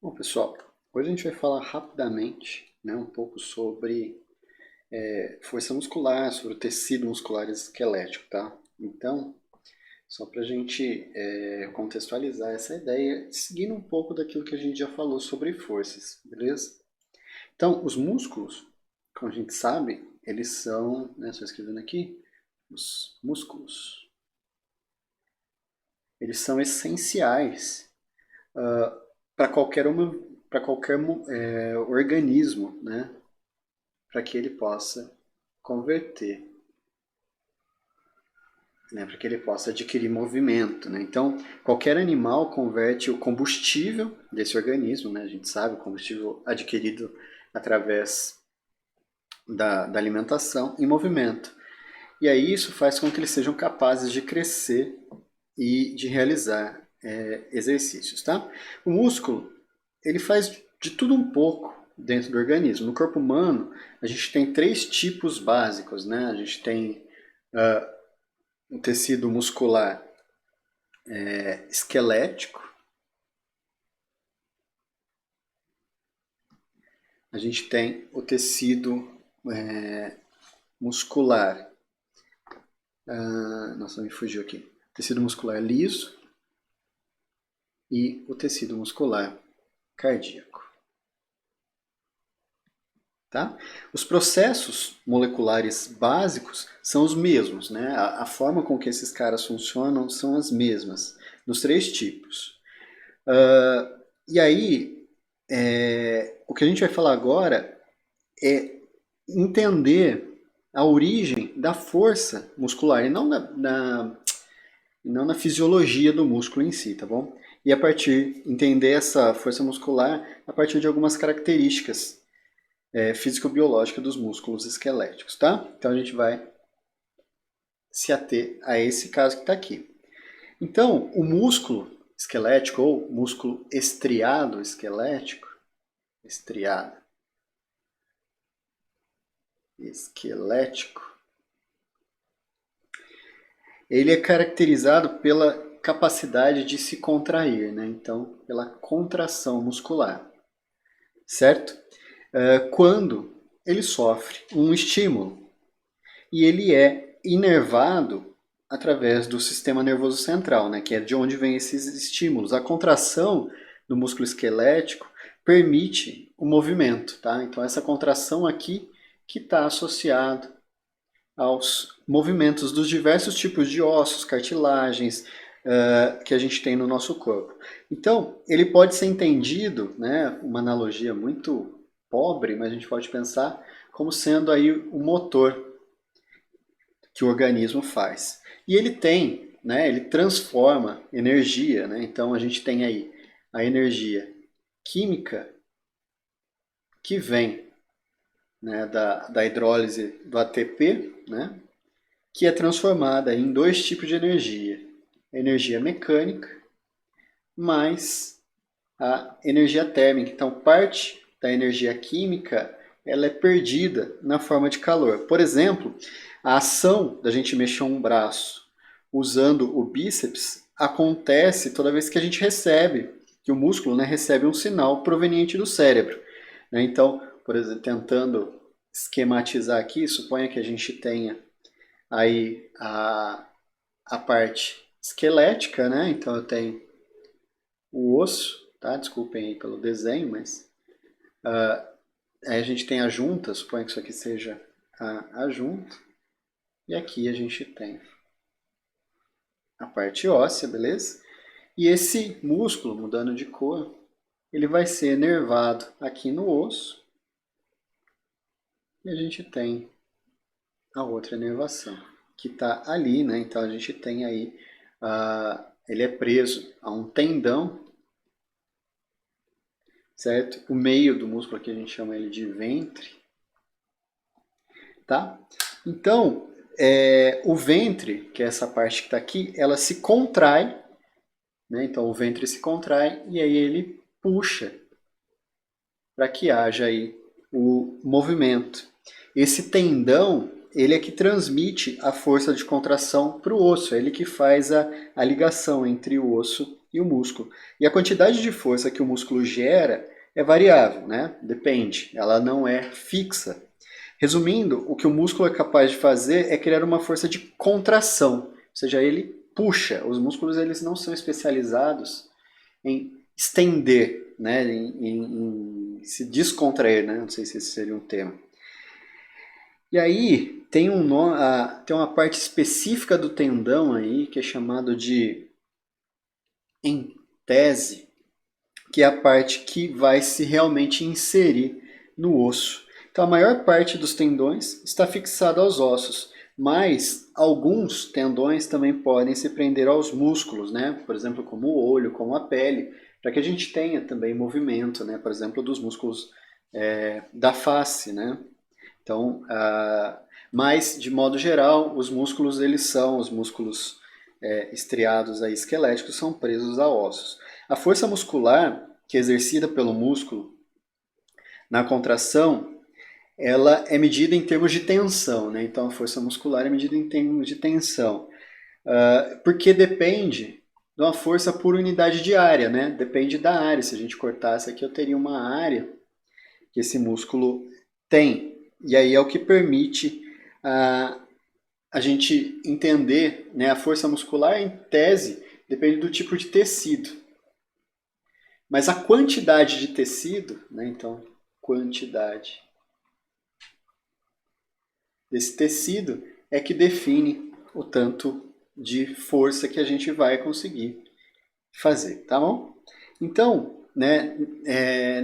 Bom, pessoal, hoje a gente vai falar rapidamente, né, um pouco sobre força muscular, sobre o tecido muscular esquelético, tá? Então, só para a gente contextualizar essa ideia, seguindo um pouco daquilo que a gente já falou sobre forças, beleza? Então, os músculos, como a gente sabe, eles são, né, só escrevendo aqui, os músculos, eles são essenciais para qualquer organismo, né? Para que ele possa converter, né? Para que ele possa adquirir movimento. Né? Então, qualquer animal converte o combustível desse organismo, né? A gente sabe, o combustível adquirido através da alimentação, em movimento. E aí isso faz com que eles sejam capazes de crescer e de realizar exercícios. Tá? O músculo ele faz de tudo um pouco dentro do organismo. No corpo humano, a gente tem três tipos básicos, né? A gente tem um tecido muscular esquelético, a gente tem o tecido muscular, nossa, me fugiu aqui, tecido muscular liso e o tecido muscular cardíaco. Tá? Os processos moleculares básicos são os mesmos, né? A forma com que esses caras funcionam são as mesmas, dos três tipos. E aí, o que a gente vai falar agora é entender a origem da força muscular e não na fisiologia do músculo em si, tá bom? E entender essa força muscular a partir de algumas características físico-biológicas dos músculos esqueléticos, tá? Então a gente vai se ater a esse caso que está aqui. Então, o músculo esquelético ou músculo estriado esquelético, estriado esquelético, ele é caracterizado pela capacidade de se contrair, né? Então, pela contração muscular, certo? Quando ele sofre um estímulo e ele é inervado através do sistema nervoso central, né? Que é de onde vem esses estímulos. A contração do músculo esquelético permite o movimento, tá? Então, essa contração aqui que está associado aos movimentos dos diversos tipos de ossos, cartilagens que a gente tem no nosso corpo. Então, ele pode ser entendido, né, uma analogia muito pobre, mas a gente pode pensar como sendo aí o motor que o organismo faz. E ele tem, né, ele transforma energia, né? Então a gente tem aí a energia química que vem, né, da hidrólise do ATP, né, que é transformada em dois tipos de energia. A energia mecânica mais a energia térmica. Então, parte da energia química ela é perdida na forma de calor. Por exemplo, a ação da gente mexer um braço usando o bíceps acontece toda vez que a gente recebe, que o músculo, né, recebe um sinal proveniente do cérebro. Né? Então, por exemplo, tentando esquematizar aqui, suponha que a gente tenha aí a parte esquelética, né? Então eu tenho o osso, tá? Desculpem aí pelo desenho, mas aí a gente tem a junta, suponha que isso aqui seja a junta, e aqui a gente tem a parte óssea, beleza? E esse músculo, mudando de cor, ele vai ser nervado aqui no osso, e a gente tem a outra inervação, que está ali, né? Então a gente tem aí, ele é preso a um tendão, certo? O meio do músculo aqui a gente chama ele de ventre, tá? Então, o ventre, que é essa parte que está aqui, ela se contrai, né? Então o ventre se contrai e aí ele puxa para que haja aí o movimento. Esse tendão, ele é que transmite a força de contração para o osso, é ele que faz a ligação entre o osso e o músculo. E a quantidade de força que o músculo gera é variável, né? Depende, ela não é fixa. Resumindo, o que o músculo é capaz de fazer é criar uma força de contração, ou seja, ele puxa. Os músculos eles não são especializados em estender, né? em se descontrair, né? Não sei se esse seria um termo. E aí tem, tem uma parte específica do tendão aí que é chamado de entese, que é a parte que vai se realmente inserir no osso. Então a maior parte dos tendões está fixada aos ossos, mas alguns tendões também podem se prender aos músculos, né? Por exemplo, como o olho, como a pele, para que a gente tenha também movimento, né? Por exemplo, dos músculos da face, né? Então, mas de modo geral, os músculos os músculos estriados aí, esqueléticos são presos a ossos. A força muscular que é exercida pelo músculo na contração, ela é medida em termos de tensão, né? Então a força muscular é medida em termos de tensão, porque depende de uma força por unidade de área, né? Depende da área. Se a gente cortasse aqui, eu teria uma área que esse músculo tem. E aí é o que permite a gente entender, né, a força muscular, em tese, depende do tipo de tecido. Mas a quantidade de tecido, né, então, quantidade desse tecido é que define o tanto de força que a gente vai conseguir fazer, tá bom? Então, né,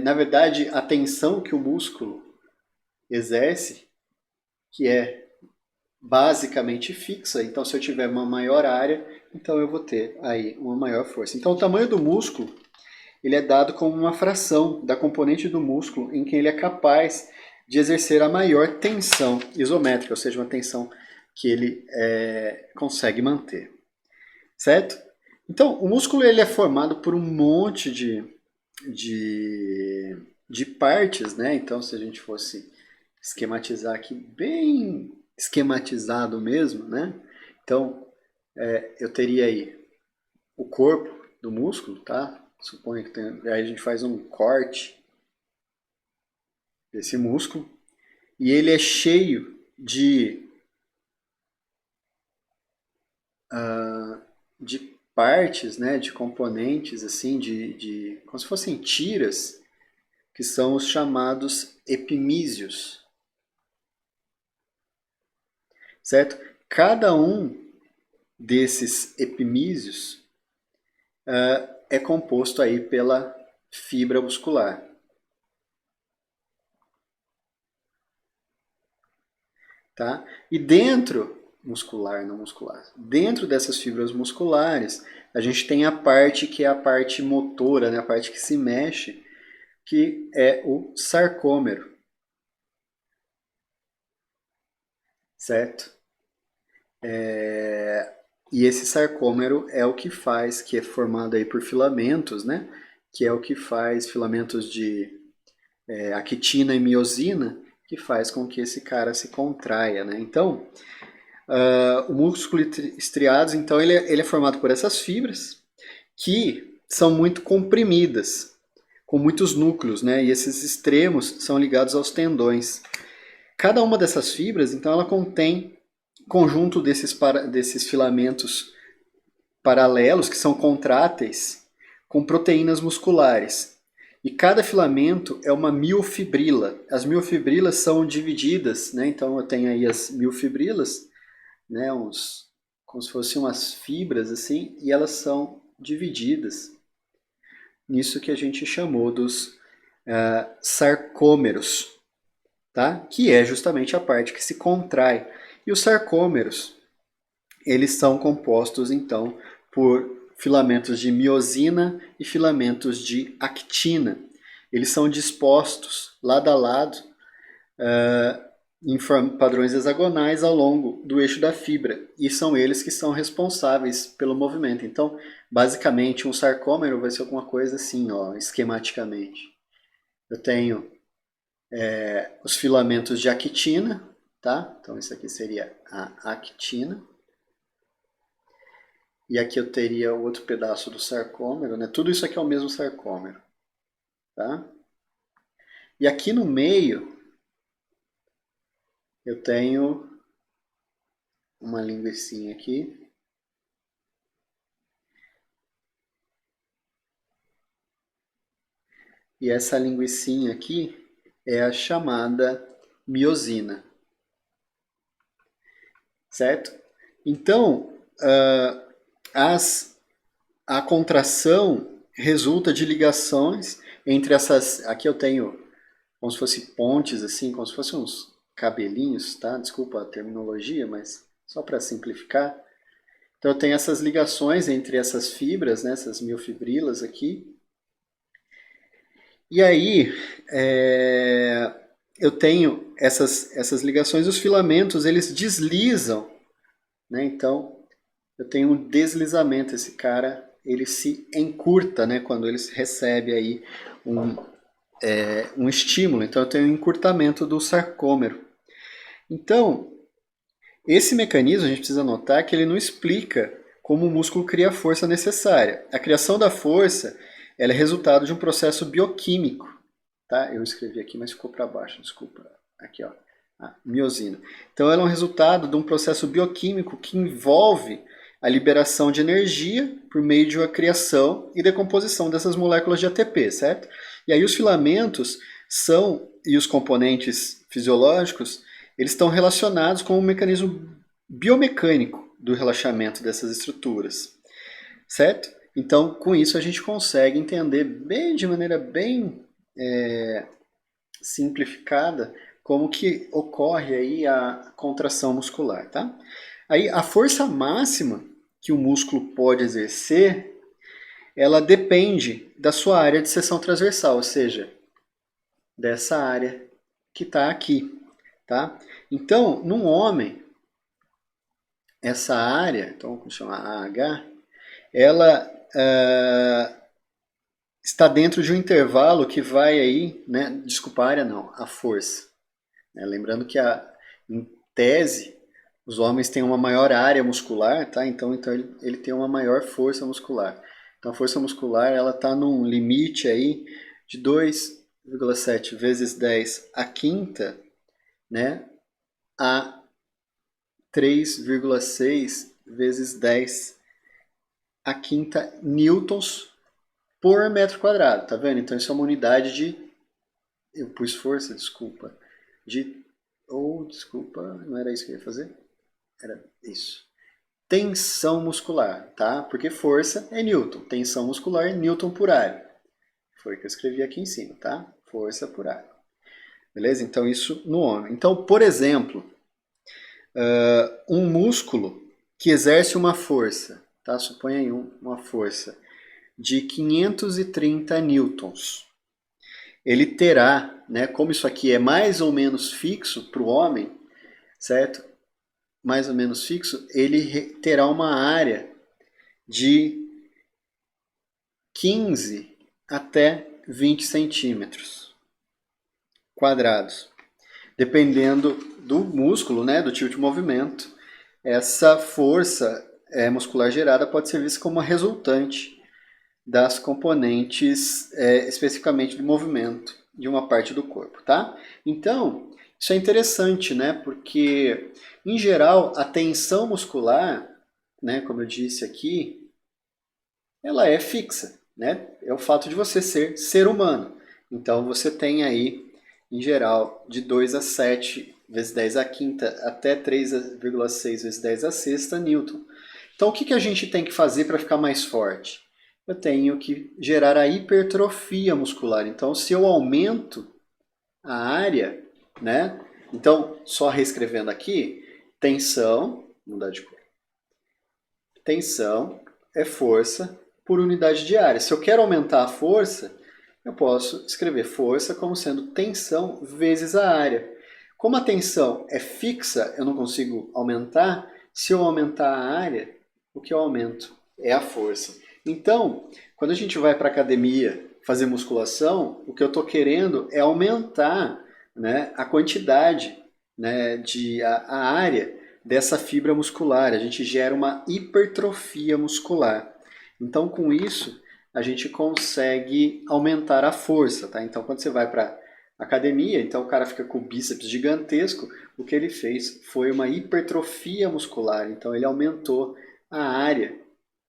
na verdade, a tensão que o músculo exerce, que é basicamente fixa, então se eu tiver uma maior área, então eu vou ter aí uma maior força. Então o tamanho do músculo, ele é dado como uma fração da componente do músculo em que ele é capaz de exercer a maior tensão isométrica, ou seja, uma tensão que ele consegue manter, certo? Então o músculo ele é formado por um monte de partes, né? Então se a gente fosse esquematizar aqui bem esquematizado mesmo, né? Então, eu teria aí o corpo do músculo, tá? Suponha que aí a gente faz um corte desse músculo e ele é cheio de partes, né? De componentes, assim, como se fossem tiras, que são os chamados epimísios, certo? Cada um desses epimísios é composto aí pela fibra muscular, tá? E dentro muscular, não muscular, dentro dessas fibras musculares, a gente tem a parte que é a parte motora, né? A parte que se mexe, que é o sarcômero, certo? E esse sarcômero é o que faz, que é formado aí por filamentos, né? Que é o que faz filamentos de actina e miosina, que faz com que esse cara se contraia, né? Então, o músculo estriados, então, ele é formado por essas fibras que são muito comprimidas, com muitos núcleos, né? E esses extremos são ligados aos tendões. Cada uma dessas fibras, então, ela contém conjunto desses filamentos paralelos, que são contráteis, com proteínas musculares. E cada filamento é uma miofibrila. As miofibrilas são divididas, né? Então eu tenho aí as miofibrilas, né? Como se fossem umas fibras assim, e elas são divididas nisso que a gente chamou dos sarcômeros, tá? Que é justamente a parte que se contrai. E os sarcômeros, eles são compostos então por filamentos de miosina e filamentos de actina. Eles são dispostos lado a lado em padrões hexagonais ao longo do eixo da fibra, e são eles que são responsáveis pelo movimento. Então, basicamente, um sarcômero vai ser alguma coisa assim, ó, esquematicamente. Eu tenho os filamentos de actina, tá? Então, isso aqui seria a actina. E aqui eu teria o outro pedaço do sarcômero, né? Tudo isso aqui é o mesmo sarcômero, tá? E aqui no meio eu tenho uma linguicinha aqui. E essa linguicinha aqui é a chamada miosina, certo? Então, a contração resulta de ligações entre essas... Aqui eu tenho como se fossem pontes, assim, como se fossem uns cabelinhos, tá? Desculpa a terminologia, mas só para simplificar. Então eu tenho essas ligações entre essas fibras, né, essas miofibrilas aqui. E aí eu tenho essas ligações, os filamentos eles deslizam, né? Então eu tenho um deslizamento, esse cara ele se encurta, né, quando ele recebe aí um estímulo. Então eu tenho um encurtamento do sarcômero. Então, esse mecanismo a gente precisa notar que ele não explica como o músculo cria a força necessária. A criação da força ela é resultado de um processo bioquímico. Tá? Eu escrevi aqui, mas ficou para baixo, desculpa. Aqui, ó, a miosina. Então, ela é um resultado de um processo bioquímico que envolve a liberação de energia por meio de uma criação e decomposição dessas moléculas de ATP, certo? E aí os filamentos e os componentes fisiológicos, eles estão relacionados com o mecanismo biomecânico do relaxamento dessas estruturas, certo? Então, com isso a gente consegue entender de maneira bem simplificada como que ocorre aí a contração muscular, tá? Aí a força máxima que o músculo pode exercer, ela depende da sua área de seção transversal, ou seja, dessa área que está aqui, tá? Então, num homem, essa área, então vamos chamar AH, ela está dentro de um intervalo que vai aí, né? Desculpa, a área não, a força. Né? Lembrando que em tese os homens têm uma maior área muscular, tá? Então ele tem uma maior força muscular. Então a força muscular ela está num limite aí de 2,7 vezes 10 a quinta, né? A 3,6 vezes 10 a quinta newtons por metro quadrado, tá vendo? Então isso é uma unidade de... Eu pus força, desculpa. Desculpa, não era isso que eu ia fazer? Era isso. Tensão muscular, tá? Porque força é Newton, tensão muscular é Newton por área. Foi o que eu escrevi aqui em cima, tá? Força por área. Beleza? Então isso no homem. Então, por exemplo, um músculo que exerce uma força, tá? Suponha aí uma força de 530 newtons. Ele terá, né, como isso aqui é mais ou menos fixo para o homem, certo? Mais ou menos fixo, ele terá uma área de 15 até 20 centímetros quadrados. Dependendo do músculo, né, do tipo de movimento, essa força muscular gerada pode ser vista como uma resultante das componentes especificamente do movimento de uma parte do corpo, tá? Então, isso é interessante, né? Porque, em geral, a tensão muscular, né, como eu disse aqui, ela é fixa, né? É o fato de você ser humano. Então, você tem aí, em geral, de 2 a 7 vezes 10 a quinta até 3,6 vezes 10 a sexta newton. Então, o que a gente tem que fazer para ficar mais forte? Eu tenho que gerar a hipertrofia muscular. Então, se eu aumento a área, né? Então, só reescrevendo aqui, tensão, mudar de cor. Tensão é força por unidade de área. Se eu quero aumentar a força, eu posso escrever força como sendo tensão vezes a área. Como a tensão é fixa, eu não consigo aumentar. Se eu aumentar a área, o que eu aumento é a força. Então, quando a gente vai para a academia fazer musculação, o que eu estou querendo é aumentar, né, a quantidade, né, a área dessa fibra muscular, a gente gera uma hipertrofia muscular. Então, com isso, a gente consegue aumentar a força, tá? Então, quando você vai para academia, então o cara fica com o bíceps gigantesco, o que ele fez foi uma hipertrofia muscular, então ele aumentou a área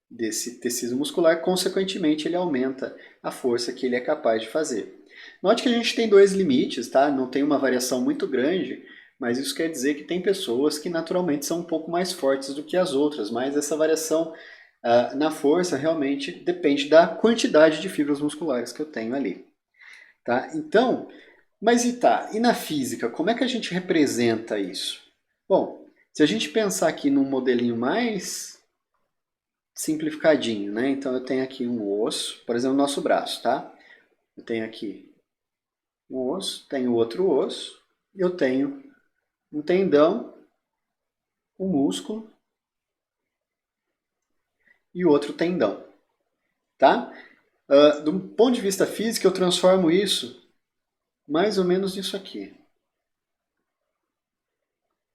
desse tecido muscular, consequentemente ele aumenta a força que ele é capaz de fazer. Note que a gente tem dois limites, tá? Não tem uma variação muito grande, mas isso quer dizer que tem pessoas que naturalmente são um pouco mais fortes do que as outras, mas essa variação na força realmente depende da quantidade de fibras musculares que eu tenho ali. Tá? Então, mas e na física, como é que a gente representa isso? Bom, se a gente pensar aqui num modelinho mais simplificadinho, né? Então eu tenho aqui um osso, por exemplo, o nosso braço, tá? Eu tenho aqui um osso, tenho outro osso, eu tenho um tendão, um músculo e outro tendão, tá? Do ponto de vista físico, eu transformo isso mais ou menos nisso aqui.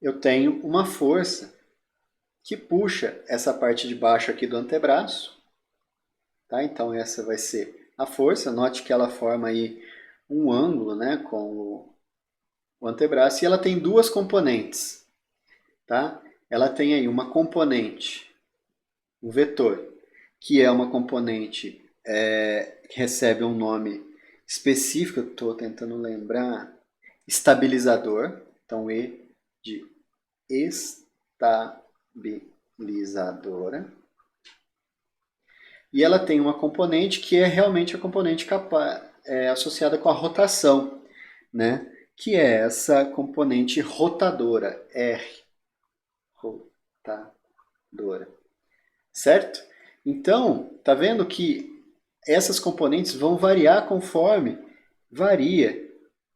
Eu tenho uma força que puxa essa parte de baixo aqui do antebraço, tá? Então essa vai ser a força. Note que ela forma aí um ângulo, né, com o antebraço, e ela tem duas componentes, tá? Ela tem aí uma componente, o vetor, que é uma componente que recebe um nome específico, eu estou tentando lembrar, estabilizador, então E de estabilizadora. E ela tem uma componente que é realmente a componente associada com a rotação, né? Que é essa componente rotadora, R, rotadora, certo? Então, tá vendo que essas componentes vão variar conforme varia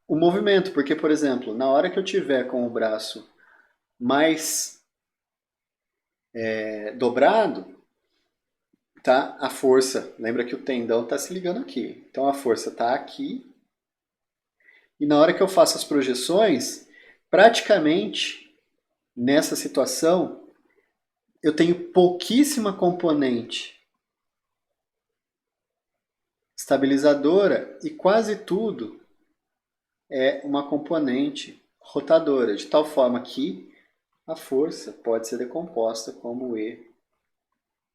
o movimento, porque, por exemplo, na hora que eu tiver com o braço mais dobrado, tá? A força, lembra que o tendão está se ligando aqui, então a força está aqui, e na hora que eu faço as projeções, praticamente nessa situação eu tenho pouquíssima componente estabilizadora e quase tudo é uma componente rotadora, de tal forma que a força pode ser decomposta como E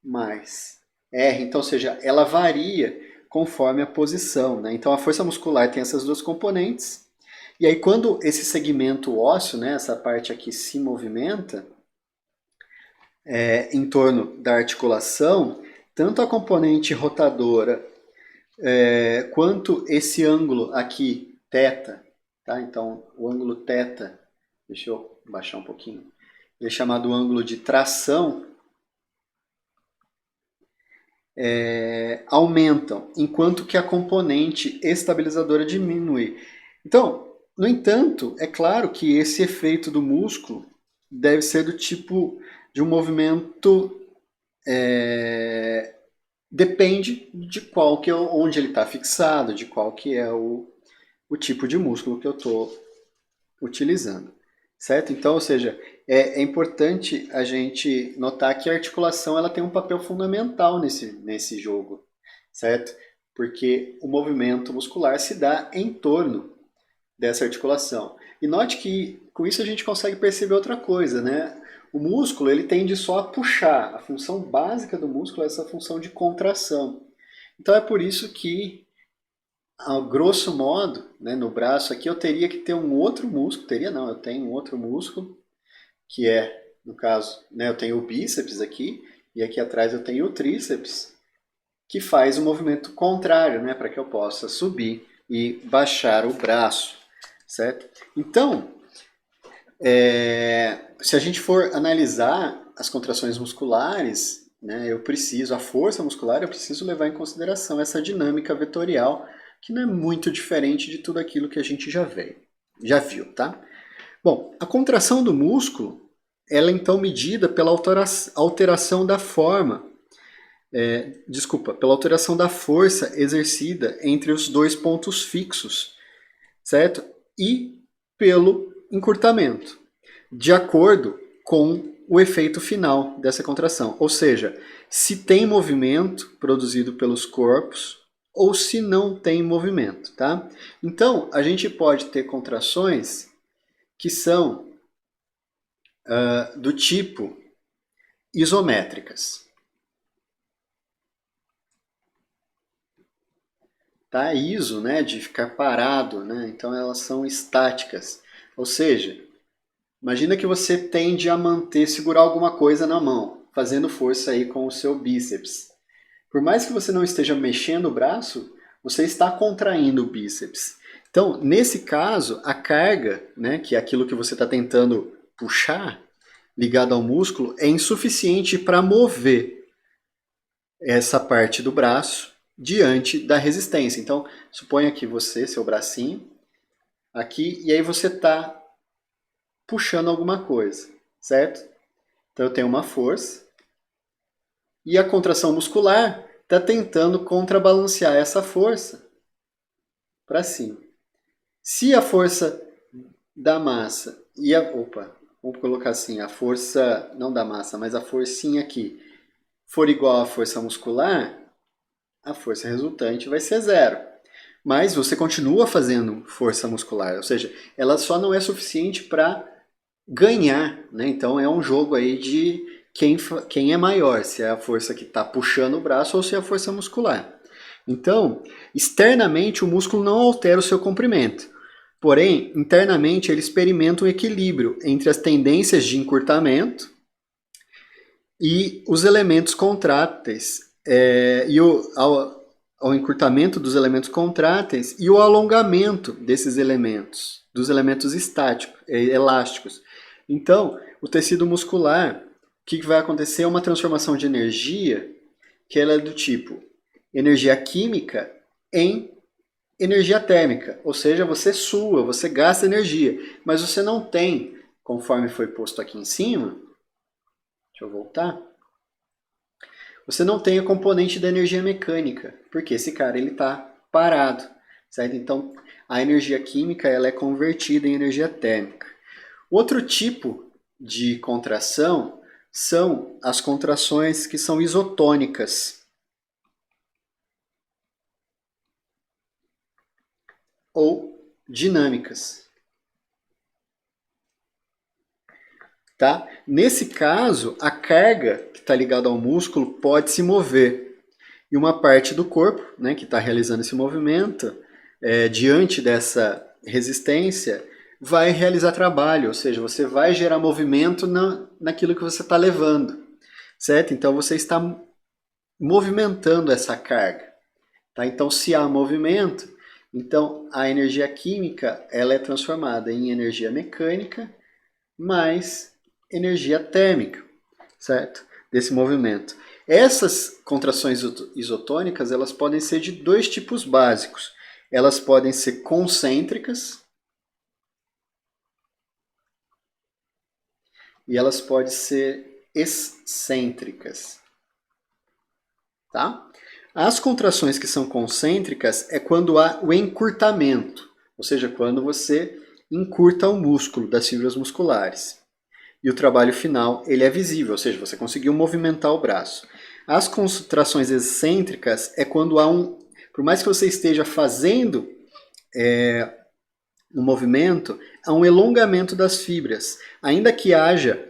mais R. Então, ou seja, ela varia conforme a posição, né? Então, a força muscular tem essas duas componentes. E aí, quando esse segmento ósseo, né, essa parte aqui se movimenta em torno da articulação, tanto a componente rotadora quanto esse ângulo aqui, θ, tá? Então, o ângulo θ, deixa eu baixar um pouquinho, ele é chamado ângulo de tração, aumentam, enquanto que a componente estabilizadora diminui. Então, no entanto, é claro que esse efeito do músculo deve ser do tipo de um movimento, depende de qual que é onde ele está fixado, de qual que é o tipo de músculo que eu estou utilizando, certo? Então, ou seja, é importante a gente notar que a articulação ela tem um papel fundamental nesse jogo, certo? Porque o movimento muscular se dá em torno dessa articulação. E note que com isso a gente consegue perceber outra coisa, né? O músculo ele tende só a puxar. A função básica do músculo é essa função de contração. Então é por isso que, a grosso modo, né, no braço aqui eu teria que ter um outro músculo. Teria não, eu tenho um outro músculo, que é, no caso, né, eu tenho o bíceps aqui, e aqui atrás eu tenho o tríceps, que faz o movimento contrário, né, para que eu possa subir e baixar o braço, certo? Então, se a gente for analisar as contrações musculares, né, a força muscular, eu preciso levar em consideração essa dinâmica vetorial, que não é muito diferente de tudo aquilo que a gente já viu, tá? Bom, a contração do músculo, ela é então medida pela alteração da forma, pela alteração da força exercida entre os dois pontos fixos, certo? E pelo encurtamento. De acordo com o efeito final dessa contração. Ou seja, se tem movimento produzido pelos corpos ou se não tem movimento, tá? Então, a gente pode ter contrações que são do tipo isométricas. Tá? Iso, né, de ficar parado, né? Então elas são estáticas. Ou seja, imagina que você tende a manter, segurar alguma coisa na mão, fazendo força aí com o seu bíceps. Por mais que você não esteja mexendo o braço, você está contraindo o bíceps. Então, nesse caso, a carga, né, que é aquilo que você está tentando puxar, ligado ao músculo, é insuficiente para mover essa parte do braço diante da resistência. Então, suponha que você, seu bracinho, aqui, e aí você está puxando alguma coisa, certo? Então eu tenho uma força e a contração muscular está tentando contrabalancear essa força para cima. Se a força da massa e vamos colocar assim, a força, não da massa, mas a forcinha aqui, for igual à força muscular, a força resultante vai ser zero. Mas você continua fazendo força muscular, ou seja, ela só não é suficiente para ganhar, né? Então é um jogo aí de quem é maior, se é a força que está puxando o braço ou se é a força muscular. Então, externamente o músculo não altera o seu comprimento, porém, internamente ele experimenta um equilíbrio entre as tendências de encurtamento e os elementos contráteis, ao encurtamento dos elementos contráteis e o alongamento desses elementos, dos elementos elásticos. Então, o tecido muscular, o que vai acontecer é uma transformação de energia que ela é do tipo energia química em energia térmica, ou seja, você sua, você gasta energia, mas você não tem, conforme foi posto aqui em cima, deixa eu voltar, você não tem a componente da energia mecânica, porque esse cara ele está parado, certo? Então, a energia química ela é convertida em energia térmica. Outro tipo de contração são as contrações que são isotônicas ou dinâmicas. Tá? Nesse caso, a carga que está ligada ao músculo pode se mover. E uma parte do corpo, né, que está realizando esse movimento, diante dessa resistência, vai realizar trabalho, ou seja, você vai gerar movimento naquilo que você está levando, certo? Então você está movimentando essa carga. Tá? Então, se há movimento, então a energia química ela é transformada em energia mecânica mais energia térmica, certo? Desse movimento. Essas contrações isotônicas, elas podem ser de dois tipos básicos. Elas podem ser concêntricas e elas podem ser excêntricas, tá? As contrações que são concêntricas é quando há o encurtamento, ou seja, quando você encurta o músculo das fibras musculares. E o trabalho final ele é visível, ou seja, você conseguiu movimentar o braço. As contrações excêntricas é quando há por mais que você esteja fazendo um movimento, há um elongamento das fibras. Ainda que haja,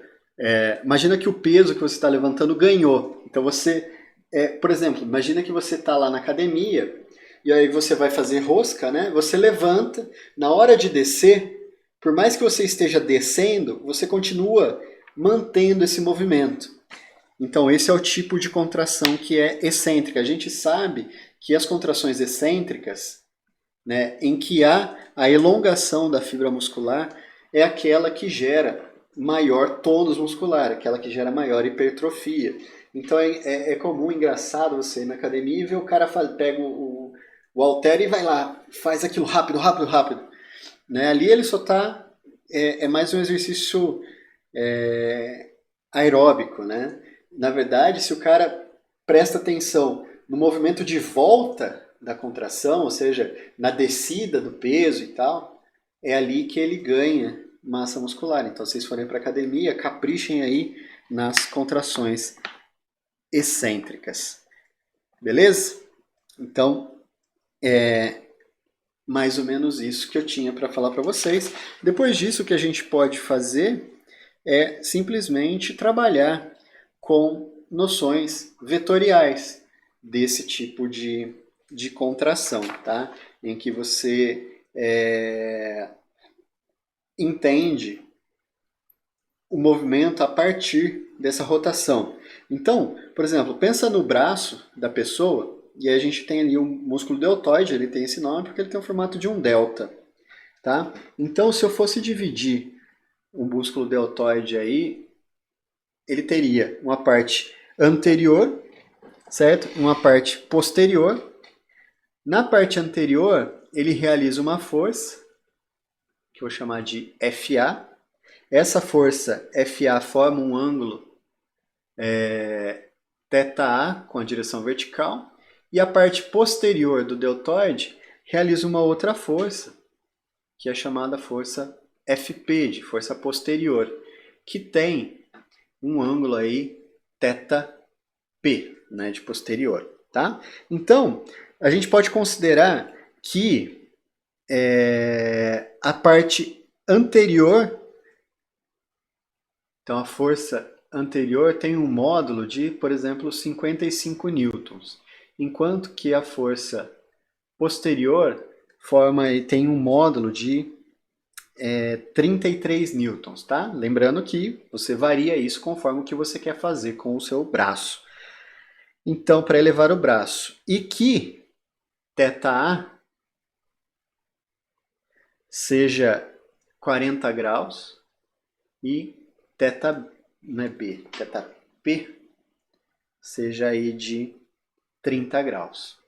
imagina que o peso que você está levantando ganhou. Então você, por exemplo, imagina que você está lá na academia e aí você vai fazer rosca, né? Você levanta, na hora de descer, por mais que você esteja descendo, você continua mantendo esse movimento. Então, esse é o tipo de contração que é excêntrica. A gente sabe que as contrações excêntricas, né, em que há a elongação da fibra muscular, é aquela que gera maior tônus muscular, aquela que gera maior hipertrofia. Então, é comum, engraçado, você ir na academia e ver o cara pega o halter e vai lá, faz aquilo rápido, rápido, rápido. Né? Ali ele só está... É mais um exercício aeróbico, né? Na verdade, se o cara presta atenção no movimento de volta da contração, ou seja, na descida do peso e tal, é ali que ele ganha massa muscular. Então, se vocês forem para academia, caprichem aí nas contrações excêntricas. Beleza? Então, é mais ou menos isso que eu tinha para falar para vocês. Depois disso, o que a gente pode fazer é simplesmente trabalhar com noções vetoriais desse tipo de contração, tá? Em que você entende o movimento a partir dessa rotação. Então, por exemplo, pensa no braço da pessoa, e a gente tem ali um músculo deltoide, ele tem esse nome porque ele tem o formato de um delta. Tá? Então, se eu fosse dividir o músculo deltoide aí, ele teria uma parte anterior, certo? Uma parte posterior. Na parte anterior, ele realiza uma força, que eu vou chamar de FA. Essa força FA forma um ângulo θA com a direção vertical. E a parte posterior do deltoide realiza uma outra força, que é chamada força FP, de força posterior, que tem um ângulo aí θP, né, de posterior, tá? Então, a gente pode considerar que a parte anterior, então a força anterior tem um módulo de, por exemplo, 55 newtons, enquanto que a força posterior tem um módulo de 33 newtons, tá? Lembrando que você varia isso conforme o que você quer fazer com o seu braço. Então, para elevar o braço, e que θA seja 40 graus e θP seja aí de 30 graus.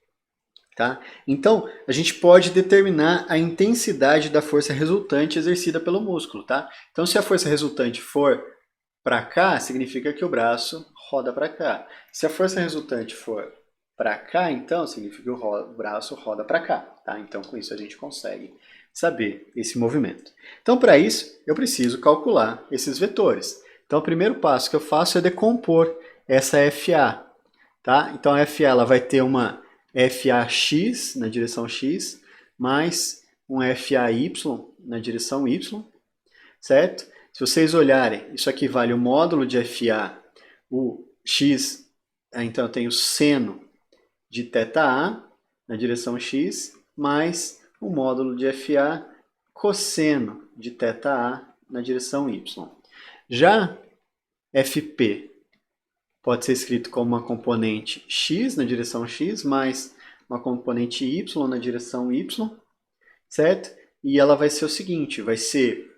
Tá? Então, a gente pode determinar a intensidade da força resultante exercida pelo músculo. Tá? Então, se a força resultante for para cá, significa que o braço roda para cá. Se a força resultante for para cá, então, significa que o braço roda para cá. Tá? Então, com isso, a gente consegue saber esse movimento. Então, para isso, eu preciso calcular esses vetores. Então, o primeiro passo que eu faço é decompor essa FA. Tá? Então, a FA ela vai ter uma FAX na direção X, mais um FAY na direção Y, certo? Se vocês olharem, isso aqui vale o módulo de FA, o X, então eu tenho seno de θA na direção X, mais o módulo de FA, cosseno de θA na direção Y. Já FP pode ser escrito como uma componente x na direção x, mais uma componente y na direção y, certo? E ela vai ser o seguinte, vai ser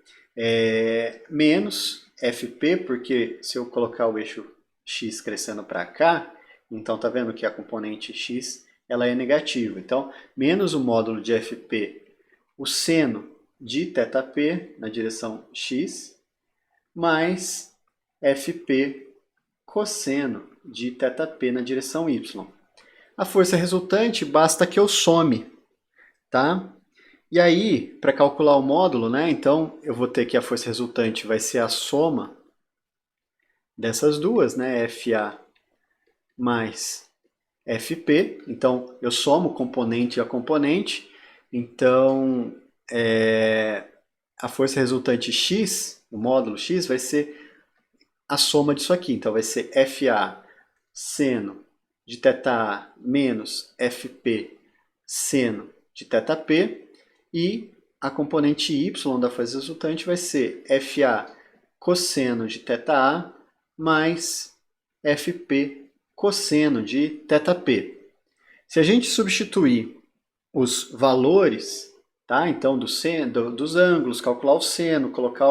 menos fp, porque se eu colocar o eixo x crescendo para cá, então tá vendo que a componente x ela é negativa. Então, menos o módulo de fp, o seno de θp na direção x, mais fp cosseno de θp na direção y. A força resultante basta que eu some, tá? E aí, para calcular o módulo, né? Então, eu vou ter que a força resultante vai ser a soma dessas duas, né? FA mais FP. Então, eu somo componente a componente. Então, a força resultante X, o módulo X, vai ser a soma disso aqui. Então, vai ser FA seno de θA menos FP seno de θP. E a componente y da força resultante vai ser FA cosseno de θA mais FP cosseno de θP. Se a gente substituir os valores, tá? Então dos ângulos, calcular o seno, colocar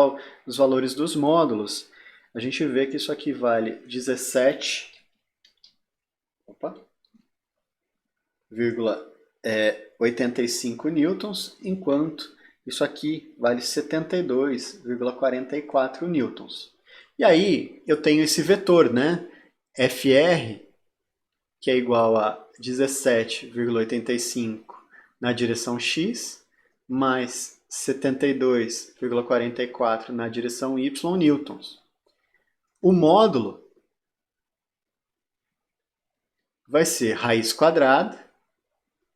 os valores dos módulos, a gente vê que isso aqui vale 17,85 newtons, enquanto isso aqui vale 72,44 newtons. E aí eu tenho esse vetor, né? FR, que é igual a 17,85 na direção x, mais 72,44 na direção y newtons. O módulo vai ser raiz quadrada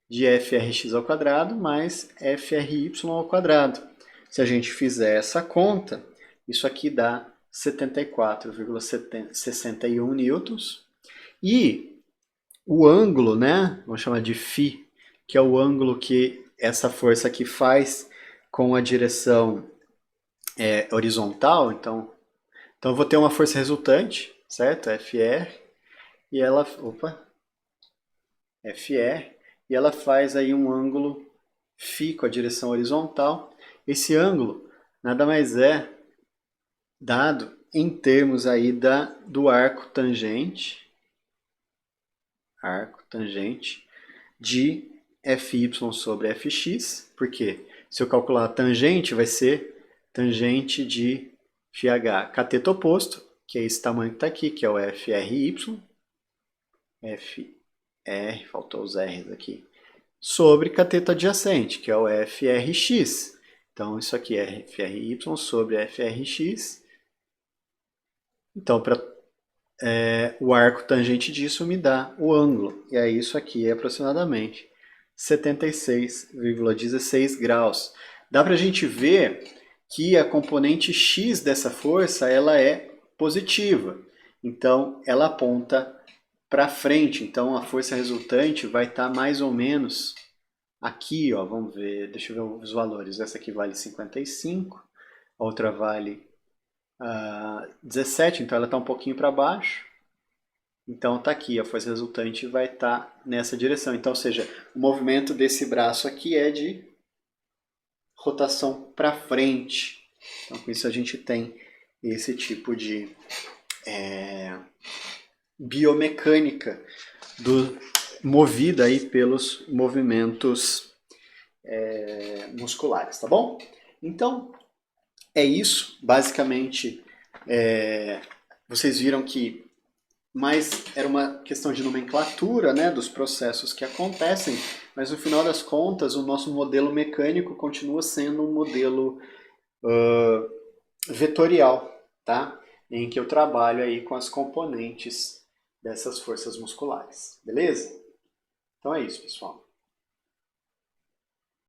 de frx ao quadrado mais fry ao quadrado. Se a gente fizer essa conta, isso aqui dá 74,61 newtons. E o ângulo, né, vamos chamar de φ, que é o ângulo que essa força aqui faz com a direção horizontal, então eu vou ter uma força resultante, certo? FR, e ela, FR, e ela faz aí um ângulo φ com a direção horizontal. Esse ângulo nada mais é dado em termos aí do arco tangente de Fy sobre Fx, porque se eu calcular a tangente, vai ser tangente de φh cateto oposto, que é esse tamanho que está aqui, que é o FRY, FR, faltou os R's aqui, sobre cateto adjacente, que é o FRX. Então, isso aqui é FRY sobre FRX. Então, o arco tangente disso me dá o ângulo, e aí isso aqui é aproximadamente 76,16 graus. Dá para a gente ver que a componente x dessa força ela é positiva, então ela aponta para frente, então a força resultante vai estar mais ou menos aqui, ó, vamos ver, deixa eu ver os valores, essa aqui vale 55, a outra vale 17, então ela está um pouquinho para baixo. Então está aqui, a força resultante vai estar nessa direção. Então, ou seja, o movimento desse braço aqui é de rotação para frente. Então, com isso a gente tem esse tipo de biomecânica movida aí pelos movimentos musculares, tá bom? Então, é isso. Basicamente, vocês viram que mais era uma questão de nomenclatura, né, dos processos que acontecem, mas no final das contas o nosso modelo mecânico continua sendo um modelo vetorial, tá? Em que eu trabalho aí com as componentes dessas forças musculares, beleza? Então é isso, pessoal.